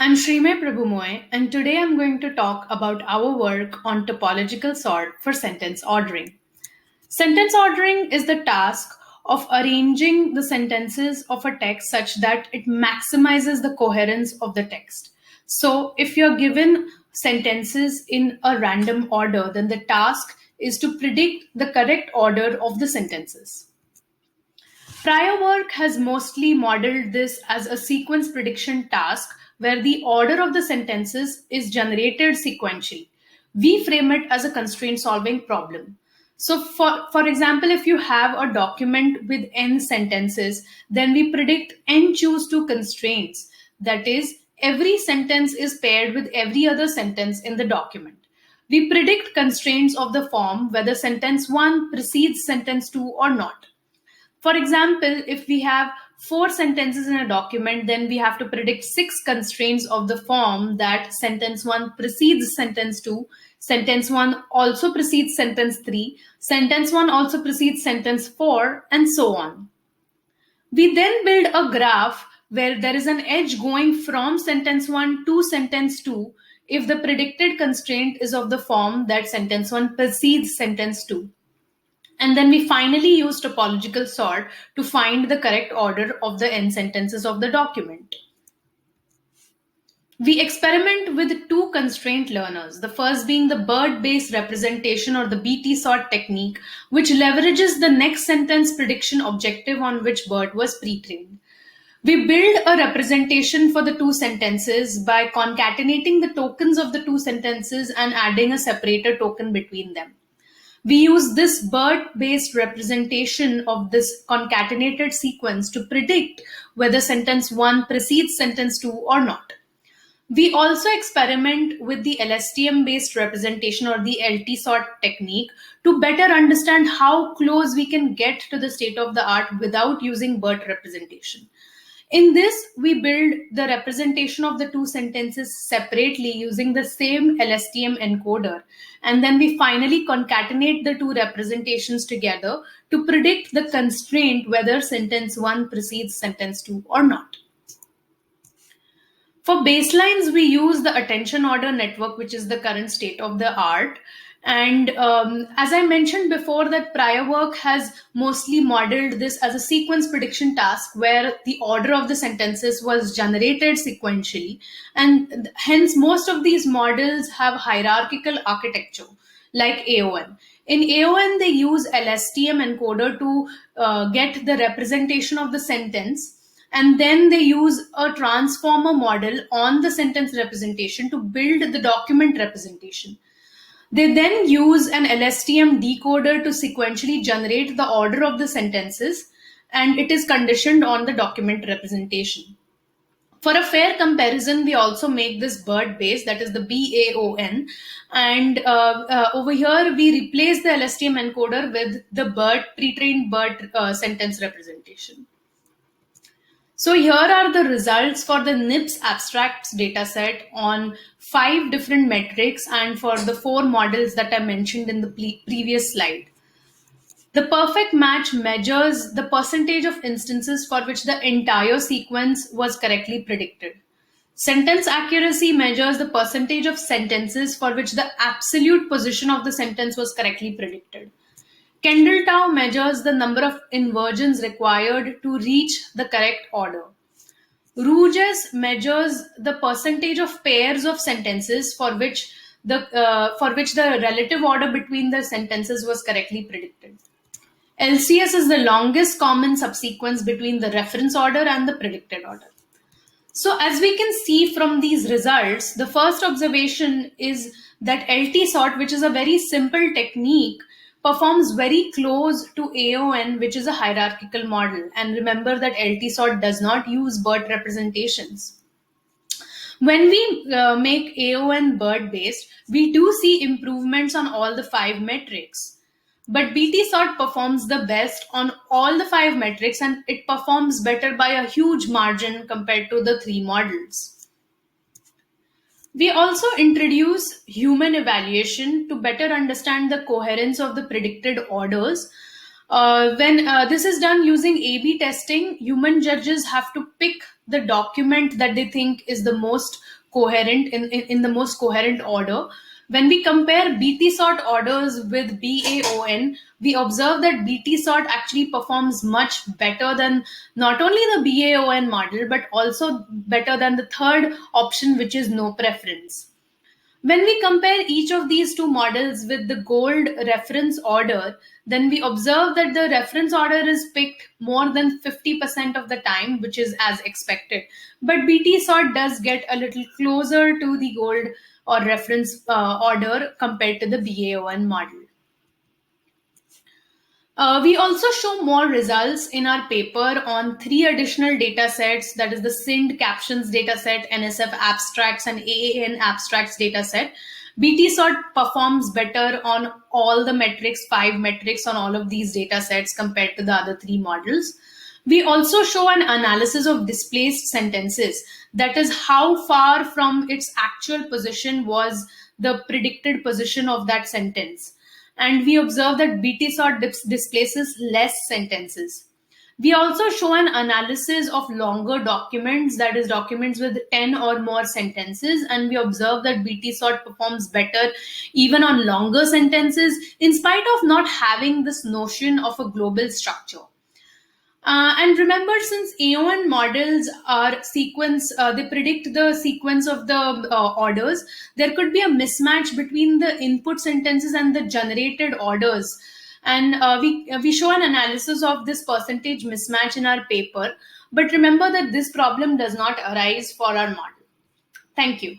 I'm Shrimai Prabhumoye, and today I'm going to talk about our work on topological sort for sentence ordering. Sentence ordering is the task of arranging the sentences of a text such that it maximizes the coherence of the text. So, if you're given sentences in a random order, then the task is to predict the correct order of the sentences. Prior work has mostly modeled this as a sequence prediction task where the order of the sentences is generated sequentially. We frame it as a constraint solving problem. So, for example, if you have a document with n sentences, then we predict n choose two constraints. That is, every sentence is paired with every other sentence in the document. We predict constraints of the form whether sentence 1 precedes sentence 2 or not. For example, if we have four sentences in a document, then we have to predict six constraints of the form that sentence one precedes sentence two, sentence one also precedes sentence three, sentence one also precedes sentence four, and so on. We then build a graph where there is an edge going from sentence one to sentence two if the predicted constraint is of the form that sentence one precedes sentence two. And then we finally use topological sort to find the correct order of the n sentences of the document. We experiment with two constraint learners, the first being the BERT-based representation or the BT sort technique, which leverages the next sentence prediction objective on which BERT was pre-trained. We build a representation for the two sentences by concatenating the tokens of the two sentences and adding a separator token between them. We use this BERT-based representation of this concatenated sequence to predict whether sentence 1 precedes sentence 2 or not. We also experiment with the LSTM-based representation or the LT sort technique to better understand how close we can get to the state of the art without using BERT representation. In this, we build the representation of the two sentences separately using the same LSTM encoder. And then we finally concatenate the two representations together to predict the constraint whether sentence 1 precedes sentence 2 or not. For baselines, we use the attention order network, which is the current state of the art. And as I mentioned before, that prior work has mostly modeled this as a sequence prediction task where the order of the sentences was generated sequentially. And hence, most of these models have hierarchical architecture like AON. In AON, they use LSTM encoder to get the representation of the sentence. And then they use a transformer model on the sentence representation to build the document representation. They then use an LSTM decoder to sequentially generate the order of the sentences, and it is conditioned on the document representation. For a fair comparison, we also make this BERT base, that is the BAON, and over here we replace the LSTM encoder with the pre-trained BERT sentence representation. So here are the results for the NIPS abstracts dataset on 5 different metrics and for the 4 models that I mentioned in the previous slide. The perfect match measures the percentage of instances for which the entire sequence was correctly predicted. Sentence accuracy measures the percentage of sentences for which the absolute position of the sentence was correctly predicted. Kendall tau measures the number of inversions required to reach the correct order. Rouges measures the percentage of pairs of sentences for which the relative order between the sentences was correctly predicted. LCS is the longest common subsequence between the reference order and the predicted order. So as we can see from these results, the first observation is that LT sort, which is a very simple technique, performs very close to AON, which is a hierarchical model. And remember that LT sort does not use BERT representations. When we make AON BERT based, we do see improvements on all the 5 metrics. But BT sort performs the best on all the 5 metrics, and it performs better by a huge margin compared to the 3 models. We also introduce human evaluation to better understand the coherence of the predicted orders. When this is done using A/B testing, human judges have to pick the document that they think is the most coherent in the most coherent order. When we compare BT sort orders with BAON, we observe that BT sort actually performs much better than not only the BAON model, but also better than the third option, which is no preference. When we compare each of these two models with the gold reference order, then we observe that the reference order is picked more than 50% of the time, which is as expected. But BT sort does get a little closer to the gold or reference order compared to the BAON model. We also show more results in our paper on three additional data sets, that is the SIND captions dataset, NSF abstracts, and AAN abstracts dataset. BT sort performs better on all the metrics, 5 metrics on all of these data sets compared to the other three models. We also show an analysis of displaced sentences, that is, how far from its actual position was the predicted position of that sentence. And we observe that BT sort displaces less sentences. We also show an analysis of longer documents, that is, documents with 10 or more sentences, and we observe that BT sort performs better even on longer sentences, in spite of not having this notion of a global structure. And remember, since AON models are sequence, they predict the sequence of the orders, there could be a mismatch between the input sentences and the generated orders. And we show an analysis of this percentage mismatch in our paper. But remember that this problem does not arise for our model. Thank you.